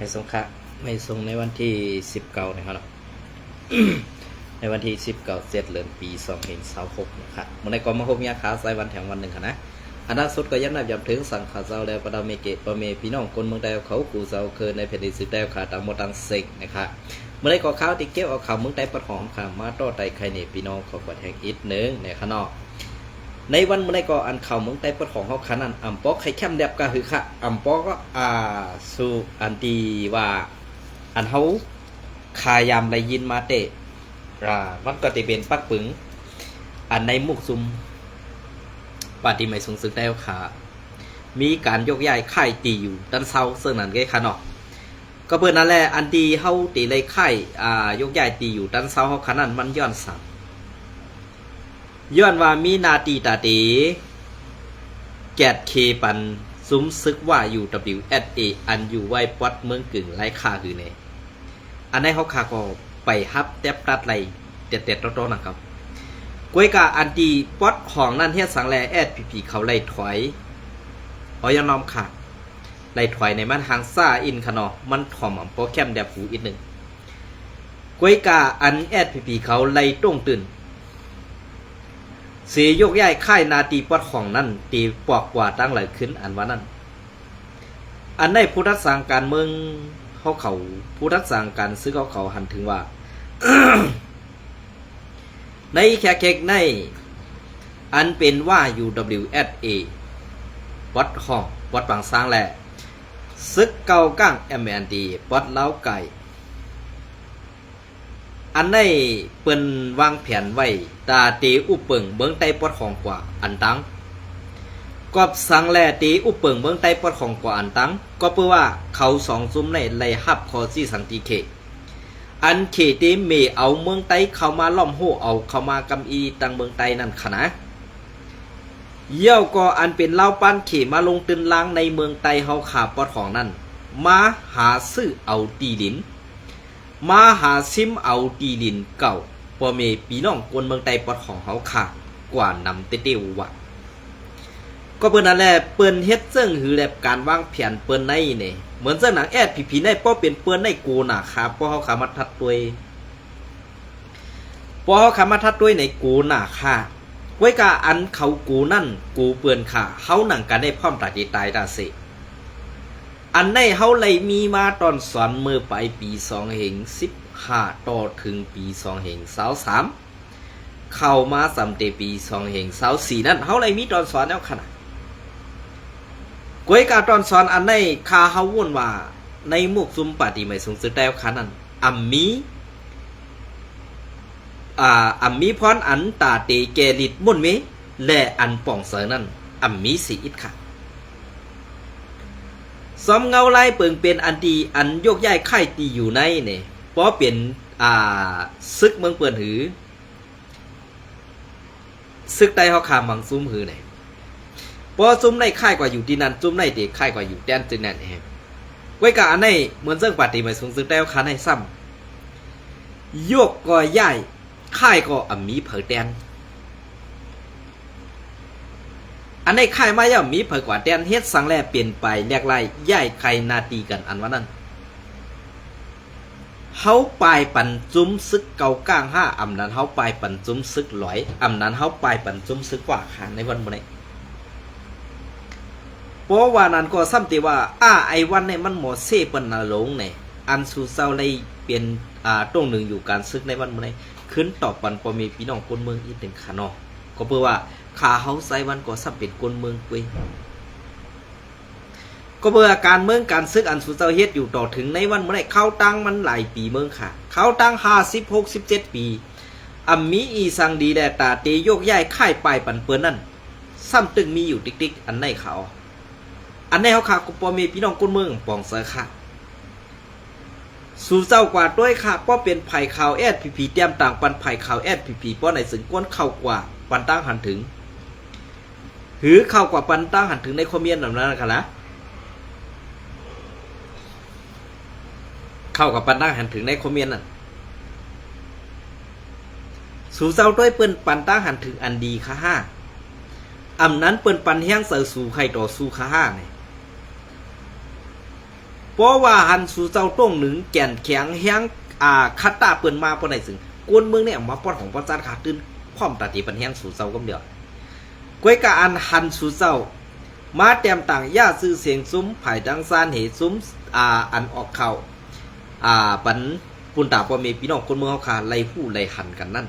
ไม่ทรงค่ะไม่ทรงในวันที่19นะครับ ในวันที่19เดือนปี2026นะครับเมื่อในกองมหกยาขาสายวันแถงวันหนึ่งค่ะนะอันนั้นสุดก็ย้ำนับย้ำถึงสั่งขาเจ้าแล้วประดาเมเกตประเมพี่น้องคนเมืองใดเขากูเจ้าเคยในแผ่นดินสิบแดวขาตามโมตังเซกนะครับเมื่อในกอข้าวติเก็บเอาข่าวเมืองใดปะหอมข่าวมาต่อไตไข่เนพี่น้องเขากดแห่งอีกหนึ่งในข้างนอกในวันเมื่อในกออันข่าวเมืองใดปะหอมเขาขนาดอัมปอกไข่แคมเด็บก็คือค่ะอัมปอกก็สู่อันตีว่าอันเขาขายามได้ยินมาเตะมันก็จะเป็นปักปึงอันในมุกซุมปฏิไม่สูงสึกได้ค่ะมีการยกย้ายค่ายตีอยู่ด้านเซาซึ่งนั่นก็ค่ะเนาะก็เพื่อนนั่นแหละอันตีเฮาตีเลยค่ายยกย้ายตีอยู่ด้านเซาเฮาขนาดมันย้อนสั่งย้อนว่ามีนาตีตาตีแกดเคปันซุ้มซึกว่าอยู่ WSA อันอยู่ไว้ปัดเมืองกึ่งไร้ค่าคือเนี่ยอันนี้เขาขาก็ไปฮับแทบตัดไหลเด็ดๆร้อนๆนะครับกวยกาอันตีปัดของนั่นเฮ็ดสังแลแอดผีเขาไล่ถอยเอายังน้อมขาดไล่ถอยในมันหางซ่าอินขนอมันถ่อมโปรแกรมแดบหูอีกหนึ่งกวยกาอันแอดผีเขาไล่ต้งตื่นเสียยกย้ายค่ายนาตีปัดของนั่นตีปอกกว่าตั้งไหลขึ้นอันว่านั่นอันในผู้รักษาการเมืองเขาผู้รักษาการซื้อเขาหันถึงว่า ในแขกในอันเป็นว่า UWSA วัดห้องวัดบางสร้างแหละซึกเก่าก้าง MND วัดเล้าไก่อันในเปิ้นวางแผนไว้ตาตีอุปเปิงเบื้องใต้ปอดของกว่าอันตังกอบสังแลตีอุปเปิงเบื้องใต้ปอดของกว่าอันตังก็เพื่อว่าเขาสองซุ้มในไล่ฮับคอซี่สังตีเขอันเขตีเมเอาเมืองใต้เข้ามาล้อมโหเอาเข้ามากำอีตังเมืองใต้นั่นขนาดเยี่ยวก็อันเป็นเล่าปั้นเขมาลงตึนล้างในเมืองใต้เฮาขาปอดของนั่นมาหาซื้อเอาตีดินมาหาซิมเอาตีดินเก่าพอเมปีน้องคนเมืองใต้ปอดของเฮาขากว่านำเตววะก็เปิ้นนั่นแหละเปิ้นเฮ็ดซึ่งหือแลบการวางแผนเปิ้นในนี่เหมือนเส้นหนังแอดผีในป้อเป็นเปิ้นในกูน่ะครับป้อเฮาขามาทัดด้วยป้อเฮาขามาทัดด้วยในกูน่ะค่ะไว้กะอันเขากูนั่นกูเปิ้นค่ะเฮาหนังกันได้พร้อมตาจิตายดาสิอันในเฮาเลยมีมาตอนสอนมือไปปี2015ต่อถึงปี2023เข้ามาสำเตปี2024นั่นเฮาเลยมีตอนสอนแล้วขนาดกวยกาตอนสอนอันในคาเฮาวุ่นว่าในมุกซุมปฏิไม่สูงสุดแล้วคันนั้นอัมมีพรอันตาเตเกลิดมุ่นเมและอันป่องเสอนั่นอัมมีสีอิดค่ะซ้อมเงาไล่เปิงเป็นอันตีอันยกย้ายค่ายตีอยู่ในเนี่ยเพราะเป็นซึกเมืองเปิ่นหือซึกใต้เฮาขามบังซุ่มหือเนี่ยพอซุ่มในค่ายกว่าอยู่ที่นั่นซุ่มในเด็กค่ายกว่าอยู่แดนที่นั่นเองไว้กะอันในเหมือนเรื่องปฏิมาสูงซึกใต้เฮาขาในซ้ำยกก็ย้ายค่ายก็มีเผยแดนอันในค่ายมาย่อมมีเผยกว่าแดนเฮ็ดสังแลเปลี่ยนไปเรียกไล่ย้ายใครนาตีกันอันว่านั้นเฮาปลายปันจุ้มซึกเก่าก้าง5อำนั้นเฮาปลายปันจุ้มซึก100อำนั้นเฮาปลายปันจุ้มซึกกว่าค่ะในวันมื้อนี้เพราะว่านั้นก็ซ้ำติว่าไอ้วันนี้มันหมดเซเปิ้นน่ะลงเนี่ยอันสู่เซาเลยเปลี่ยนตรงหนึ่งอยู่การซึกในวันมื้อนี้ขึ้นต่อปันบ่มีพี่น้องคนเมืองอีก1ค่ะเนาะก็เพื่อว่าขาเฮาใส่วันก็ซ้ำเป็นคนเมืองปุ้ยก็เพื่อการเมืองการซึกอันสู่เซาเฮ็ดอยู่ต่อถึงในวันมื้อนี้เข้าตั้งมันหลายปีเมืองค่ะเข้าตั้ง50 67ปีมีอีสังดีแลตาเตโยกย้ายค่ายปลายปันเปิ้นนั่นซ้ำตึงมีอยู่ติ๊กๆอันในเขาอันในเฮาค่ะก็บ่มีพี่น้องคนเมืองปองเสือค่ะสู่เจ้ากว่าด้วยค่ะป้อเป็นไผ่ข่าวแอดพีเตรียมต่างปันไผ่ข่าวแอดพีป้อในสึงก้นเข้ากว่าปันตั้งหันถึงหือเข้ากว่าปันตั้งหันถึงในคอมเมนต์แบบนั้นกันนะเข้ากับปันตั้งหันถึงในคอมเมนต์นั่นสู่เจ้าด้วยเปิ้นปันตั้งหันถึงอันดีค่ะ5นั้นเปิ้นปันแห้งเสือสู่ใครต่อสู่ค่ะ5เนี่ย เพราะว่าหันสู่เจ้าต้องหนึ่งแก่นแข็งแห้งคัตตาเปิ้นมาปานใดซึ่งกวนเมืองเนี่ยมาปอดของประจานขาดตื่นพร้อมตาตีปันแห้งสู่เจ้าก็เดียวก้วยกะอันหันสู่เจ้ามาแต้มต่างย่าซื้อเสียงซุ้มไผ่ดังซานเหซุ้มอันออกเข่าปันปุ่นตาปอมีพี่น้องคนเมืองเฮาคาไล่ผู้ไล่หันกันนั่น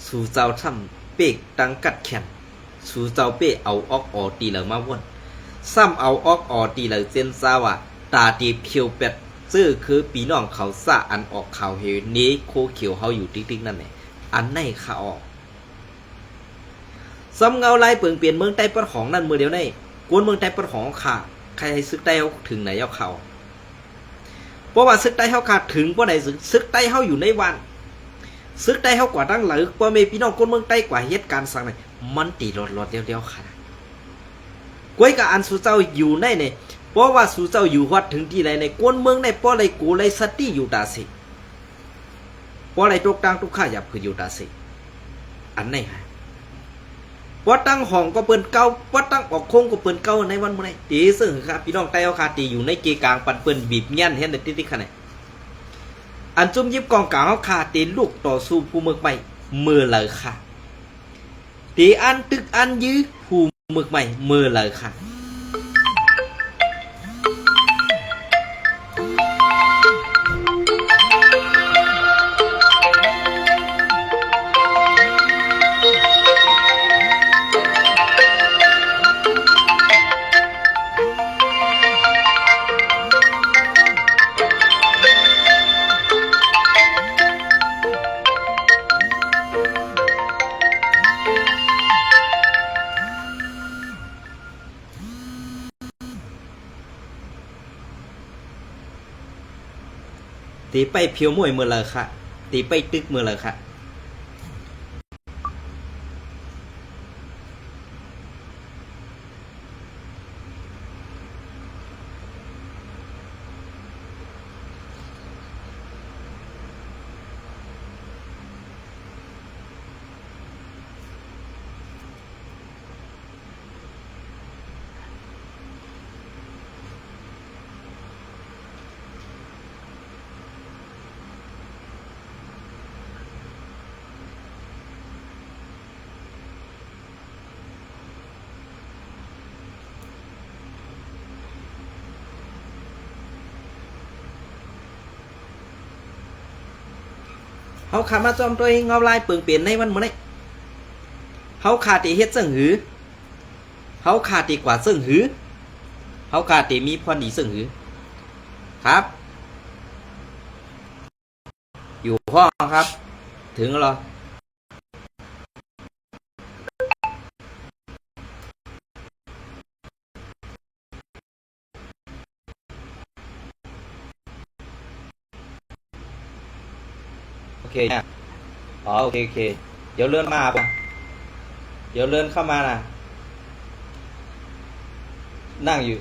สู่เจ้าทำเป๊กตังกัดแขนสู่เจ้าเป้เอาออกออตีเหลือมาวนซ้ำเอาออกออตีเหลือเจนซาว่าตาตีเพียวเป็ดซื่อคือปีน้องเขาซะอันออกข่าวเฮนี้โคเขียวเฮาอยู่ติ๊กๆนั่นแหละอันไหนข่าออกซ้ำเงาไล่เปิงเปลี่ยนเมืองใต้ปะของนั่นมือเดียวในกวนเมืองใต้ปะของขาใครให้ซึกใต้เฮาถึงไหนเอาเข่าเพราะว่าซึกใต้เฮาขาดถึงเพราะไหนซึกใต้เฮาอยู่ในวันซึกใต้เฮากว่าตั้งหลังเพราะมีพี่น้องกวนเมืองใต้กว่าเหตุการณ์สั่งไหนมันตีรถเดียวค่ะก้วยกับอันสู่เจ้าอยู่ในเนี่ยเพราะว่าสู่เจ้าอยู่วัดถึงที่ไหนในกวนเมืองในเพราะอะไรกูเลยสติอยู่ตาสิเพราะอะไรตกตังทุกข้าหยับคืออยู่ตาสิอันไหนฮะเพราะตั้งห้องก็เปิ่นเก่าเพราะตั้งออกโค้งก็เปิ่นเก่าในวันมื้อนี้ตีซึ่งครับพี่น้องใต้เอาคาตีอยู่ในเกกลางปันเปิ่นบีบเงี้ยนเฮ็ดในติ๊กๆคั่นน่ะอันจุ่มยิบกองกลางเฮาคาตีลูกต่อสู้ผู้มึกใหม่มือเลยค่ะตีอันตึกอันยื้อผู้มึกใหม่มือเลยค่ะตีไปเพียวมวยมือเลยค่ะตีไปตึกมือเลยค่ะเฮาขามาจอมตัวเองเงาลายเปิงเปลี่ยนในวันมื้อนี้เฮาขาติเฮ็ดซึ่งหือเฮาขาติกว่าซึ่งหือเฮาขาติมีพรดีซึ่งหือครับอยู่ห้องครับถึงแล้วโอเคอ๋อโอเคเดี๋ยวเลื่อนมาป่ะเดี๋ยวเลื่อนเข้ามานะนั่งอยู่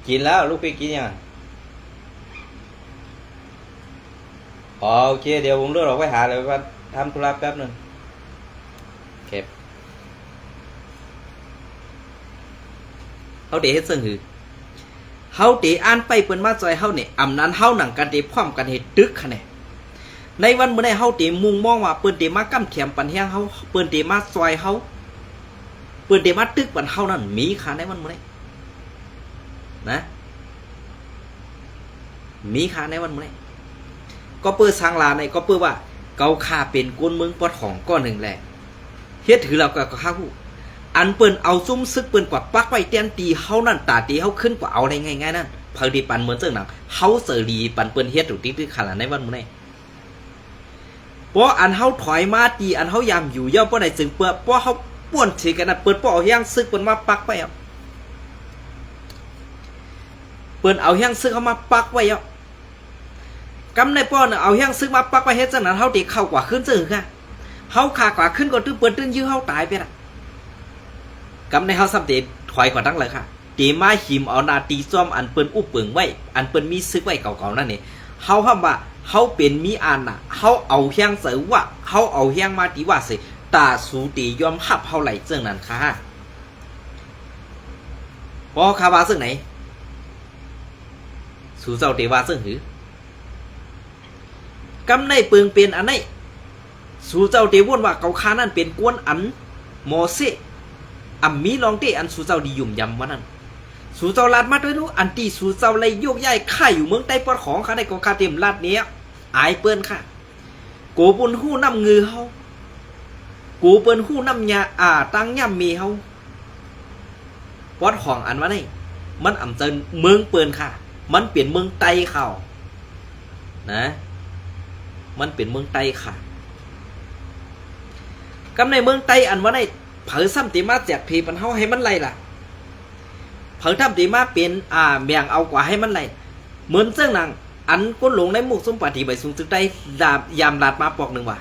กินแล้วลูกพี่กินยังอ๋อโอเคเดี๋ยวผมเลื่อนออกไปหาเลยว่าทำธุระแป๊บนึงเก็บเขาเดี๋ยวเฮ็ดซึ่งหือเฮาเตอ่านไปเปิ้นมาจอยเฮาเนี่ยอำนั้นเฮาหนังกันเตพร้อมกันเฮ็ดตึกคะแนนในวันมื้อนี้เฮาเตมุ่งมองว่าเปิ้นเตมากำแขมปันแฮงเฮาเปิ้นเตมาซอยเฮาเปิ้นเตมาตึกปันเฮานั่นมีค่าในวันมื้อนี้นะมีค่าในวันมื้อนี้ก็เปิ้นสร้างลาในก็เปิ้นว่าเกาค่าเป็นกวนเมืองปอดของก้อนหนึ่งแหละเฮ็ดถือเราก็ข้าฮู้อันเปิ้นเอาซุ่มซึกเปิ้นกว่าปักไว้เตียนตีเฮานั่นตาตีเฮาขึ้นกว่าเอาได้ง่ายๆนั่นพอดีปันเหมือนเจ้าหนังเฮาเสรีปันเปิ้นเฮ็ดถูกติ๊กๆขนาดในวันมื้อนี้เพราะอันเฮาถอยมาตีอันเฮายามอยู่ย่อมบ่ได้จึงเปิ้นเพราะเฮาป่วนสิกันน่ะเปิ้นบ่เอาแฮงซึกเปิ้นมาปักไว้เอาเปิ้นเอาแฮงซึกเฮามาปักไว้เอากำในป้อนเอาแฮงซึกมาปักไว้เฮ็ดจังนั้นเฮาติเข้ากว่าขึ้นซื่อค่ะเฮาขากว่าขึ้นก็ตึ้งเปิ้นตึ้งยื้อเฮาตายไปล่ะกำในเฮาซ้ำเตถอยกว่าทั้งเลยค่ะตีมาหิมเอานาตีซ่อมอันเปิ้นอุปเปิงไว้อันเปิ้นมีซึกไว้เก่าๆนั่นนี่เฮาห้ามว่าเฮาเป็นมีอันน่ะเฮาเอาแฮงเสือว่าเฮาเอาแฮงมาตีว่าสิตาสูตียอมรับเฮาไหลเจิงนั้นค่ะพอคาว่าซึ่งไหน สู่เจ้าเตว่าซึ่งหือกำในเปิงเป็นอันไหนสู่เจ้าเตว่นว่าเกาคานั่นเป็นกวนอันโมเสมีลองเตอันสู่เจ้าดียุ่มยำวันนั้นสู่เจ้าลาดมาด้วยนู้อันตีสู่เจ้าเลยโยกย้ายข่ายอยู่เมืองใต้ปอดของข้าในเกาคาเต็มลาดเนี้ยอายเปิ้นค่ะโกปุนหู้น้ำงือเฮากูเปิ้นหู้น้ำยาตั้งย่ำมีเฮาปอดของอันว่าไงมันอ่ำเจินเมืองเปิ้นค่ะมันเปลี่ยนเมืองไต้เขานะมันเป็นเมืองไต้ค่ะกำในเมืองไต้อันว่าไงเผอซ้ำตีมาแจกพีปันเฮาให้มันไรล่ะเผอทำตีมาเป็นแมงเอากว่าให้มันไรเหมือนเจ้าหนังอันก้นหลงในหมู่สมปฏิบัติสูงตึกได้ยามลาดมาปอกหนึ่งว่า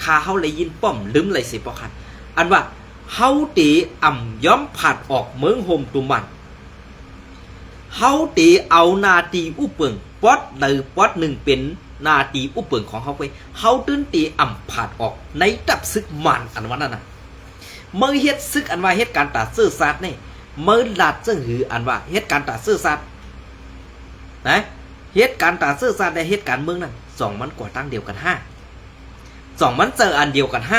ข้าเฮาเลยยินป้อมลืมเลยสิปอกค่ะอันว่าเฮาตีย้อมผัดออกเมืองโฮมตุมันเฮาตีเอานาตีอุเปิงป๊อดเลยป๊อดหนึ่งเป็นนาตีอุเปิงของเฮาไปเฮาตื้นตีผัดออกในดับซึกมันอันว่านั่นน่ะเมื่อเฮ็ดซึกอันว่าเฮ็ดการตัดซื่อสัตย์นี่เมื่อลาดเจ้าหืออันว่าเฮ็ดการตัดซื่อสัตย์นะเฮ็ดการตัดซื่อสัตย์ในเฮ็ดการเมืองนั่นสองมันก่อตั้งเดียวกัน5 2มันเจออันเดียวกัน5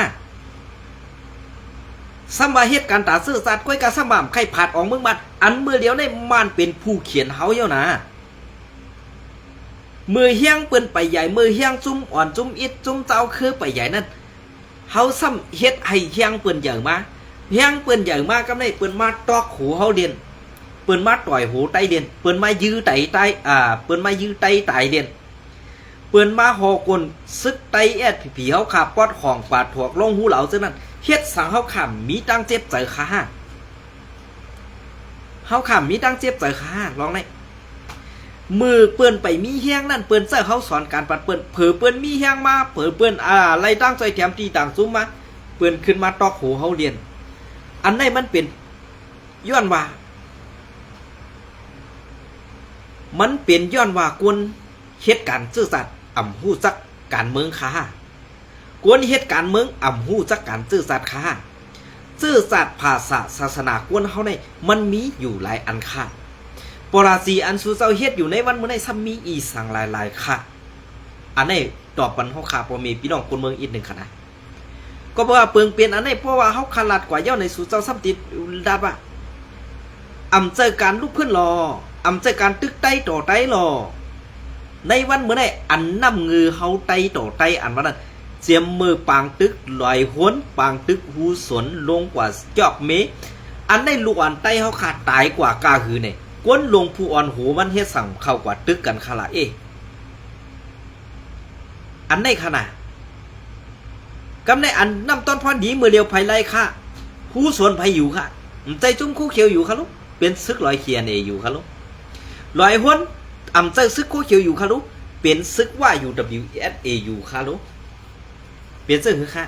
ซัมว่าเฮ็ดการตัดซื่อสัตย์ก้อยกะซัมบ่ใครผัดออกเมืองมันอันมือเดียวในมันเป็นผู้เขียนเฮาเย้านะมือเฮียงเปิ้นไปใหญ่มือเฮียงจุ้มอ่อนจุ้มอิดจุ้มเจ้าคือไปใหญ่นั่นเฮาซ้ำเฮ็ดให้เฮียงเปิ้นใหญ่มาเฮียงเปิ้นใหญ่มากำได้เปิ้นมาตอกหูเฮาเรียนเปิ้นมาต่อยหูไตเรียนเปิ้นมายื้อไตเปิ้นมายื้อไตตายเรียนเปิ้นมาหอกลซึกไตแอดผีเฮาขาปอดของปาดถวกลงหูเหลาซื่อนั้นเฮ็ดสังเฮาขำมีตั้งเจ็บใจขาเฮาขำมีตั้งเจ็บใจขาลองได้มือเปิ้นไปมีเฮียงนั่นเปิ้นเจ้าเขาสอนการปัดเปิ้นเผอเปิ้นมีเฮียงมาเผอเปิ้นอะไรตั้งใจแถมตีต่างซุ้มมาเปิ้นขึ้นมาตอกหูเฮาเรียนอันไหนมันเป็นย้อนว่ามันเป็นย้อนว่ากวนเฮ็ดการซื่อสัตย์ฮู้จักการเมืองค่ะกวนเฮ็ดการเมืองฮู้จักการซื่อสัตย์ค่ะซื่อสัตย์ภาษาศาสนากวนเฮาเนี่ยมันมีอยู่หลายอันค่ะปราศีอันสู่เจ้าเฮ็ดอยู่ในวันมื้อในซ้ำมีอีสังหลายๆค่ะอันนี้ตอบปันเฮาค่ะบ่มีพี่น้องคนเมืองอีกหนึ่งค่ะนะก็เพราะว่าเปิงเปลี่ยนอันนี้เพราะว่าเฮาขลาดกว่าเย้าในสู่เจ้าซ้ำติดดาบว่าเจอการลุกขึ้นรอเจอการตึกไตต่อไตรอในวันมื้อในอันน้ำงือเฮาไตต่อไตอันว่านั้นเจียมมือปางตึกลอยหวนปางตึกหูสนลงกว่าจอกเมอันได้ลูกอ่อนไตเฮาขาดตายกว่ากาหือเนี่ยกวนลงผู้อ่อนหูมันเฮ็ดสั่งเข้ากว่าตึกกันคาละอันในขนาดกำในอันน้ำต้นพอดีมือเดียวไผไล่ค่ะหูสวนไผอยู่ค่ะใจจุ้มคู่เขียวอยู่ค่ะลูกเป็นซึกลอยเขียนอยู่ค่ะลูกลอยหวนใจซึกคู่เขียวอยู่ค่ะลูกเป็นซึกว่า UWSA อยู่ค่ะลูกเปลี่ยนซึกคือค่ะ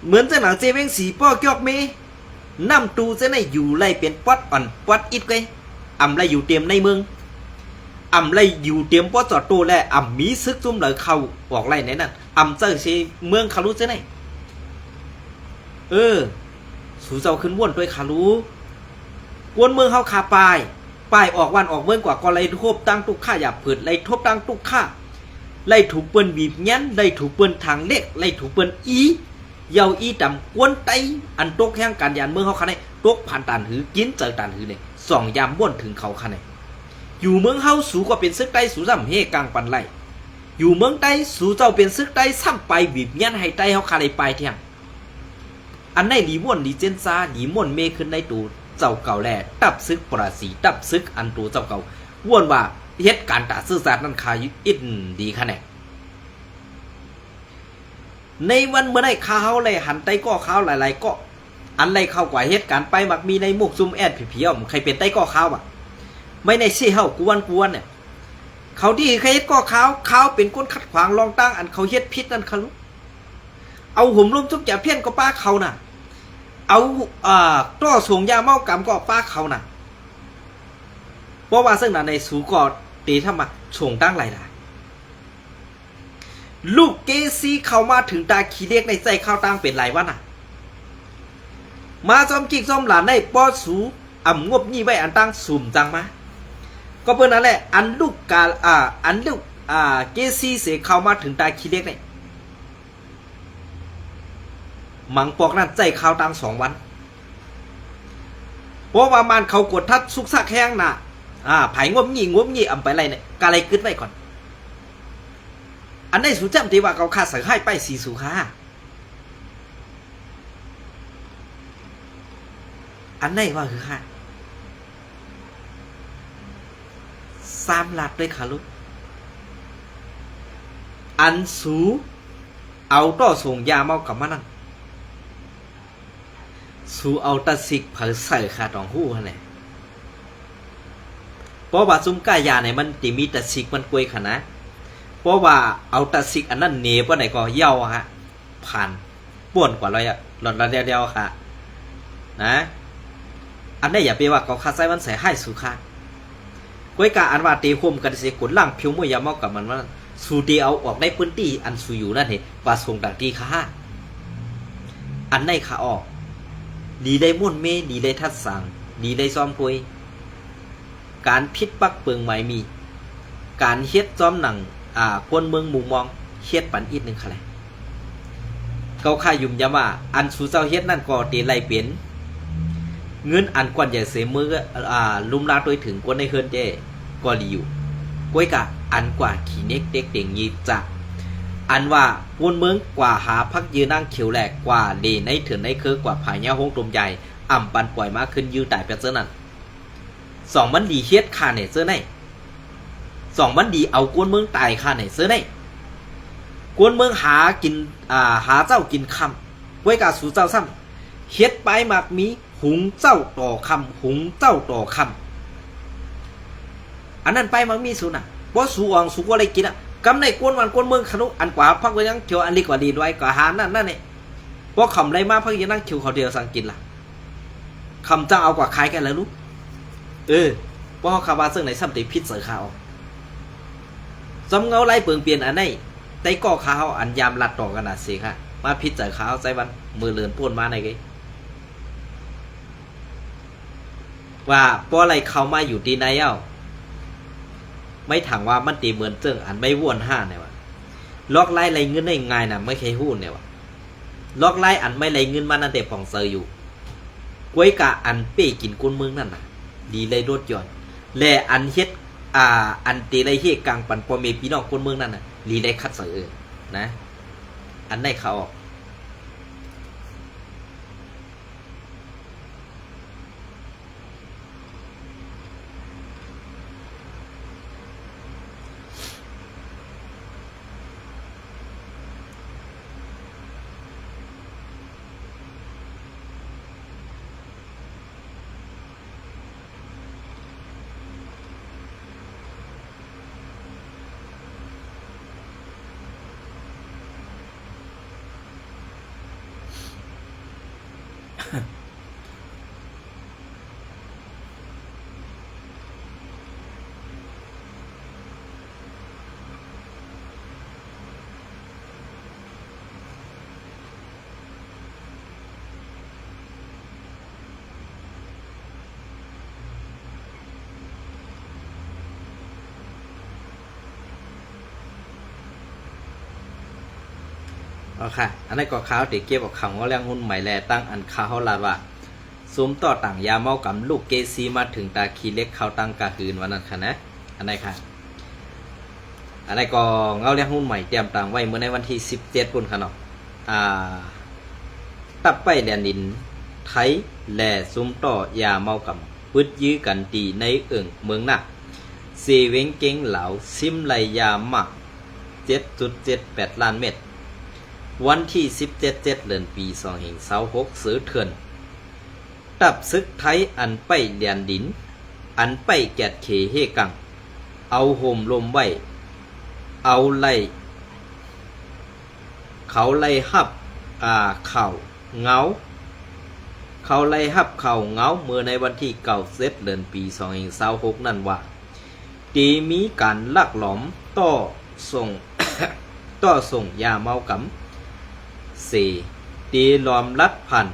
เหมือนจะหนังเจเวงสีป้อกยอกเมน้ำตูจะในอยู่ไล่เป็นป๊อดอ่อนป๊อดอิดไงไล่อยู่เตรียมในเมืองไล่อยู่เตรียมป๊อดจอดโตและมีซึกจุ่มเลยเข้าออกไล่ไหนนั่นเจอเชเมืองคารุจะไหนสู่เจ้าขึ้นว่นด้วยคารุกวนเมืองเฮาคาปายออกวันออกเมืองกว่าก็ไล่ทบตั้งตุกข้าหยาบผืดไล่ทบตั้งตุกข้าไล่ถูกเปิ้นบีบยันไล่ถูกเปิ้นทางเล็กไล่ถูกเปิ้นเยาดำกวนไตอันตกแห่งการยานเมืองเขาคันไหนตกผ่านตันหือกินเจอตันหือเนี่ย2 ยามบ่นถึงเขาคันไหนอยู่เมืองเฮาสูก็เป็นซึกไตสูซ้ำเฮกลางปันไล่อยู่เมืองไตสูเจ้าเป็นซึกไตซ้ำไปบีบยันให้ไตเขาคันไหนปลายเที่ยงอันไหนหลีม่วนหลีเจนซาหลีม่วนเมขึ้นในตูเจ้าเก่าแลตับซึกปราศีตับซึกอันตูเจ้าเก่าว่นว่าเฮ็ดการตัดซื่อสัตย์นั้นคายอินดีคันไหนในวันเมื่อได้ข้าวเลยหันไตก็ข้าวหลายๆก็อันไรเข้ากว่าเหตุการณ์ไปมักมีในมุกซุ่มแอดผีๆใครเป็นไตก็ข้าวอ่ะไม่ในซี่เฮากวนเนี่ยเขาที่ใครเฮ็ดก็ข้าวเป็นก้นขัดขวางรองตั้งอันเขาเฮ็ดพิษนั่นเขาลุเอาหุ่มลุ่มทุกอย่างเพี้ยนก็ป้าเขาน่ะเอาต้อส่งยาเมากำก็ป้าเขาน่ะเพราะว่าซึ่งน่ะในสูกอตีทำมาส่งตั้งหลายลูกเกซีเข้ามาถึงตาขี้เล็กในใจข้าวตั้งเป็นไรวะน่ะมาจอมจิกจอมหลานในป้อสูงบยี่ไว้อันตั้งสุ่มจังมา ก็เปิ้นนั่นแหละอันลูกกาอันลูกเกซีเสเข้ามาถึงตาขี้เล็กเนี่ยหมังปอกนั่นใจข้าวตัง2 วันเพราะว่ามันเขากดทัดสุกซักแห้งน่ะไผ่งวมยี่อำไปไรเนี่ยกะไรกึดไว้ก่อนอันได้สูจำที่ว่าเขาคาใส่ให้ไปสีสูค่าอันไหนว่าคือค่า3 ลัดด้วยค่ะลูกอันสูเอาต่อส่งยาเมากับมันนั่นสูเอาตะสิกเผาใส่ขาดองหู้ฮะเนี่ยเพราะว่าซุ้มก้ายาเนี่ยมันติมีตะสิกมันกวยขนาดเพราะว่าเอาตะสิกอันนั้นเนบว่าไหนก็เย่าฮะผ่านป่วนกว่าเลยหลอดละเดียวค่ะนะอันนี้อย่าไปว่าเขาคาใส่มันใส่ให้สูค่ากวยกาอันว่าตีคมกันเสียกดล่างผิวมวยยาเมากับมันว่าสูตีเอาออกในพื้นที่อันสูอยู่นั่นเหรอว่าส่งดักตีค่าอันไหนขาออกดีได้มุ่นเมดีได้ทัดสั่งดีได้ซ้อมคุยการพิษปักเปิงไม่มีการเฮ็ดซ้อมหนังคนเมืองหมู่มองเฮ็ดปันอีกหนึ่งค่ะเลยเขาข่ายยุ่มยาว่าอันสู่เจ้าเฮ็ดนั่นก็ตีไรเปลี่ยนเงินอันกวนใหญ่เสียมือลุมลาโดยถึงกวนในเฮือนเจก็ดีอยู่ก้วยกะอันกว่าขี่เน็กเด็กเด่งยีจะอันว่าวนเมืองกว่าหาพักยืนนั่งเขียวแหลกกว่าเลในเถื่อนในคือกว่าผายาห้องตมใหญ่อ่ำปันปล่อยมาขึ้นยืดตายเป็นเสื้อนั่น2 มันดีเฮ็ดค่าไหนเสื้อไหน2 มันดีเอากวนเมืองตายค่าไหนเสื้อไหนกวนเมืองหากินหาเจ้ากินคำก้วยกะสู่เจ้าซ้ำเฮ็ดไปมากมีหุงเจ้าต่อคำหุงเจ้าต่อคำอันนั้นไปมันมีสูน่ะเพราะสูอ่องสูอะไรกินกำในกวนวันกวนเมืองขนุอันกว่าพักไว้ยังเขียวอันลีกว่าดีด้วยกว่าหานั่นเนี่ยเพราะคำไรมาพักยังนั่งเขียวเขาเดียวสั่งกินล่ะคำจะเอากว่าขายกันแล้วลูกเพราะเขาคาบาซึ่งไหนซ้ำติพิษเสือขาวจำเงาไรเปลืองเปลี่ยนอันไหนไต้ก่อขาวอันยามลัดต่อกันน่ะสิค่ะมาพิษเสือขาวใจวันมือเลือนพ่นมาในไงว่าเพราะอะไรเขามาอยู่ที่ไหนไม่ถังว่ามันตีเหมือนเจิงอันไม่ว่นห้าเนี่ยวะล็อกไล่ไรเงินได้ง่ายนะไม่เคยหู้เนี่ยวะล็อกไล่อันไม่ไรเงินมานั่นแต่ผ่องเซอร์อยู่กวยกะอันเป้กินกุนเมืองนั่นน่ะดีเลยรถยนต์แลอันเฮ็ดอันตีไรเฮกลางปันปอเมพี่น้องกุนเมืองนั่นน่ะดีเลยคัดเซอร์นะอันได้เขาออกเอาค่ะอันนั้นก็ข้าวติเก็บออกคำว่าเรื่องหุ้นใหม่แลตั้งอันข้าวลาดว่าซุ้มต่อต่างยาเมากับลูกเกซีมาถึงตาคีเล็กเขาตั้งกะหืนวันนั้นค่ะนะอันไหนค่ะอันไหนก็เงาเรื่องหุ้นใหม่เตรียมต่างไว้เมื่อในวันที่17ปุ่นค่ะเนาะตับไปแดนดินไทยแหล่ซุ้มต่อยาเมากับพึดยื้อกันตีในเอิ่งเมืองหนักเซเวงเก่งเหลาซิมไหลยาหมัก 7.78 ล้านเม็ดวันที่17 เดือนปี2566ซื้อเถื่อนตับซึกไทยอันไปแดนดินอันไปแกดเขเฮกังเอาโฮมลมไว้เอาไล่เขาไล่ฮับเข่าเงาเขาไล่ฮับเข่าเงาเมื่อในวันที่9 เดือนปี2566นั่นว่าตีมีการลักหลอมต่อส่งยาเมากำตีล้อมรัดพัน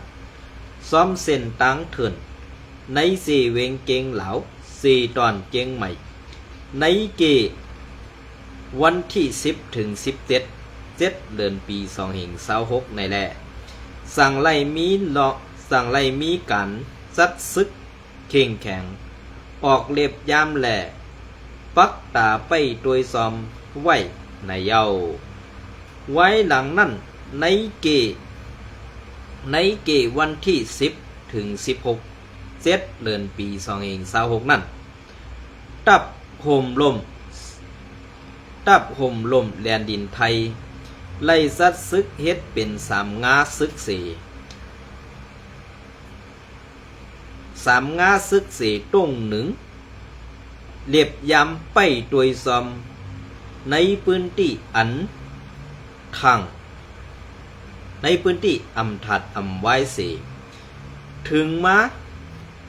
ซ้อมเส้นตังเถื่อนในเวงเกงเหลาตอนเกงใหม่ ในเกวันที่10ถึง17เดือนปี2526ในแลสั่งไล่มีเลาะสั่งไล่มีกันซัดซึกเข่งแข็งออกเล็บยามแหล่ปักตาไปโดยซอมไว้ในเยาไว้หลังนั่นในเกวันที่10ถึง16เดือนปี2526นั่นตับห่มลมแลนดินไทยไล่ซัดซึกเฮ็ดเป็น3งาซึกเส3งาซึกเสต้งหนึ่งเรียบยำไปโดยซอมในพื้นที่อันทังในพื้นที่อำถัดอำไว้เสถึงมา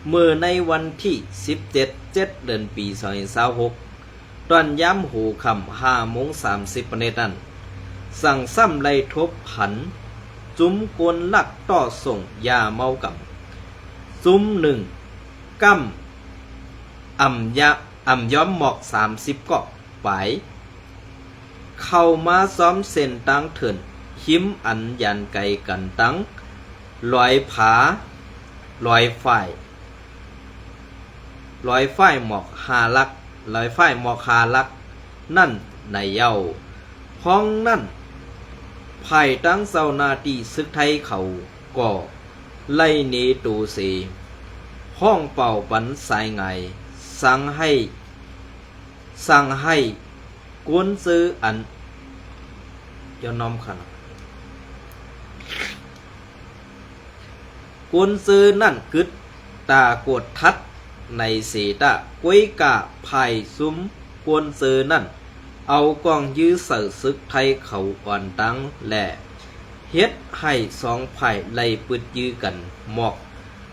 เมื่อในวันที่17เดือนปี2526ตอนย้ำหูคำ5:30 นนั้นสั่งซ้ำไล่ทบผันจุ้มกวนลักต่อส่งยาเมากำจุ้มหนึ่งกำอ่ำย้อมหมอก30เกาะไปเข้ามาซ้อมเส้นตั้งเถินหิมอันยันไกกันตั้งลอยผาลอยฝ่ายหมอกหาลักลอยฝ่ายหมอกหาลักนั่นในเย้าห้องนั่นภายตั้งเซานาตีซึกไทยเขาก่อไล่เนตูเสห้องเป่าปันสายไงสั่งให้กวนซื้ออันยอนอมขันกวนซื้อนั่นกึดตากดทัดในเสตะกวยกะภายซุ้มกวนซื้อนั่นเอากองยื้อเสือซึกไทยเขาอ่อนตั้งแหล่เฮ็ดให้สองฝ่ายไล่ปึดยื้อกันหมอก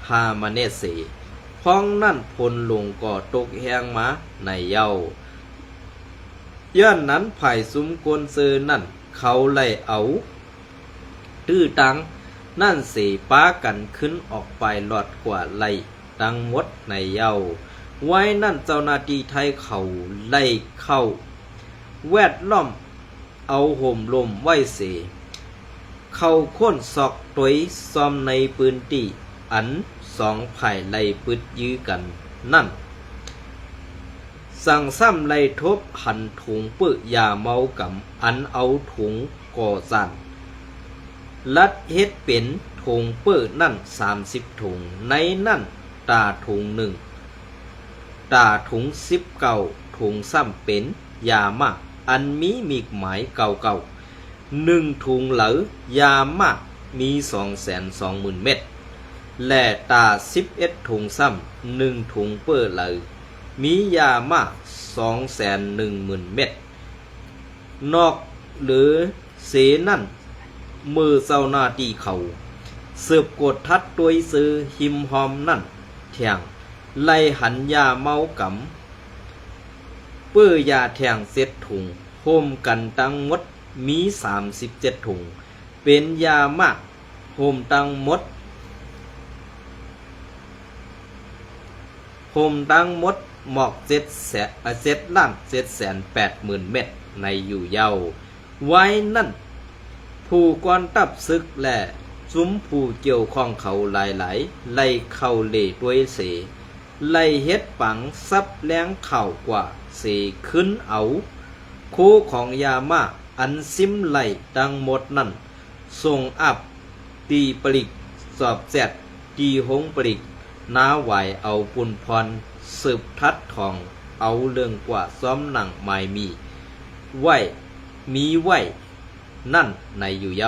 หามาเนเสพ้องนั่นพลลงก่อตกแหงมาในเย้าย้อนนั้นฝ่ายซุ้มกวนซื้อนั่นเขาไล่เอาตื้อตังนั่นเสป้ากันขึ้นออกไปหลอดกว่าไล่ตังมดในเย้าไว้นั่นเจ้าหน้าที่ไทยเขาไล่เข้าแวดล้อมเอาห่มลมไว้เสเข้าค้นซอกตวยซ้อมในปืนตีอันสองฝ่ายไล่ปึดยื้อกันนั่นสั่งซ้ำไล่ทบหันถุงปื้อยาเมากำอันเอาถุงก่อสั่นลัดเฮ็ดเป็นถุงปื้อนั่น30ถุงในนั่นตาถุงหนึ่งตาถุง19ถุงซ้ำเป็นยามากอันมีหมายเก่า1ถุงเหลอยามากมี220,000 เม็ดและตา11ถุงซ้ำ1ถุงเปื้อเหลอมียามาก210,000 เม็ดนอกหรือเสนั่นมือเจ้าหน้าที่เขาสืบกดทัดตัวซื้อหิมหอมนั่นแทงไล่หันยาเมากำเปื้อยาแทง7ถุงโฮมกันตั้งหมดมี37ถุงเป็นยามากโฮมตั้งหมดหมอก7,780,000 เม็ดในอยู่เยาไว้นั่นผู้กอนตับซึกและซุ้มผู้เกี่ยวข้องเขาหลายไล่เข้าเล่ด้วยเสไล่เฮ็ดปังซับแรงเข่ากว่าเสขึ้นเอาโคของยามาอันซิมไล่ดังหมดนั่นส่งอับตีปริกสอบแซดตีหงปริกน้าไหวเอาปุนพรสืบทัดทองเอาเรื่องกว่าซ้อมหนังไม้มีไว้นั่นในอยู่ยาว